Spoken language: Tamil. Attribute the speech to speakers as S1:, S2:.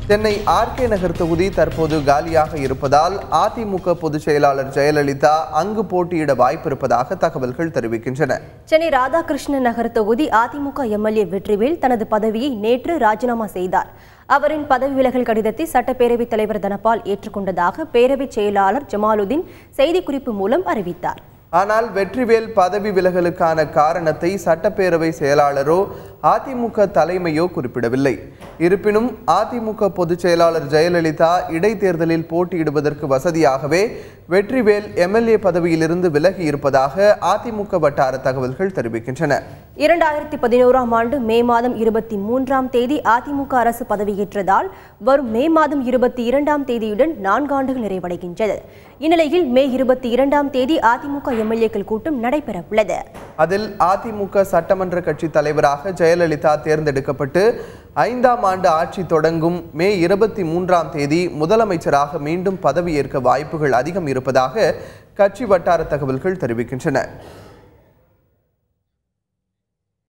S1: சென்னை ஆர்கே நகர் தொகுதி தற்போது காலியாக இருப்பதால் அதிமுக பொதுச் செயலாளர் ஜெயலலிதா அங்கு போட்டியிட வாய்ப்பிருப்பதாக தகவல்கள் தெரிவிக்கின்றன.
S2: சென்னை ராதாகிருஷ்ணன் நகர் தொகுதி அதிமுக எம்எல்ஏ வெற்றிவேல் தனது பதவியை நேற்று ராஜினாமா செய்தார். அவரின் பதவி விலகல் கடிதத்தை சட்டப்பேரவைத் தலைவர் தனபால் ஏற்றுக்கொண்டதாக பேரவைச் செயலாளர் ஜமாலுதீன் செய்திக்குறிப்பு மூலம் அறிவித்தார்.
S1: ஆனால் வெற்றிவேல் பதவி விலகலுக்கான காரணத்தை சட்டப்பேரவை செயலாளரோ அதிமுக தலைமையோ குறிப்பிடவில்லை. இருப்பினும் அதிமுக பொதுச் செயலாளர் ஜெயலலிதா இடைத்தேர்தலில் போட்டியிடுவதற்கு வசதியாகவே வெற்றிவேல் எம்எல்ஏ பதவியிலிருந்து விலகி இருப்பதாக அதிமுக வட்டார தகவல்கள் தெரிவிக்கின்றன.
S2: 2011ஆம் ஆண்டு மே மாதம் 23ஆம் தேதி அதிமுக அரசு பதவியேற்றதால் வரும் மே மாதம் 22ஆம் தேதியுடன் 4 ஆண்டுகள் நிறைவடைகின்றது. இந்நிலையில் மே 22ஆம் தேதி அதிமுக எம்எல்ஏக்கள் கூட்டம் நடைபெறவுள்ளது.
S1: அதில் அதிமுக சட்டமன்ற கட்சி தலைவராக ஜெயலலிதா தேர்ந்தெடுக்கப்பட்டு 5ஆம் ஆண்டு ஆட்சி தொடங்கும் மே 23ஆம் தேதி முதலமைச்சராக மீண்டும் பதவியேற்க வாய்ப்புகள் அதிகம் இருப்பதாக கட்சி வட்டார தகவல்கள் தெரிவிக்கின்றன.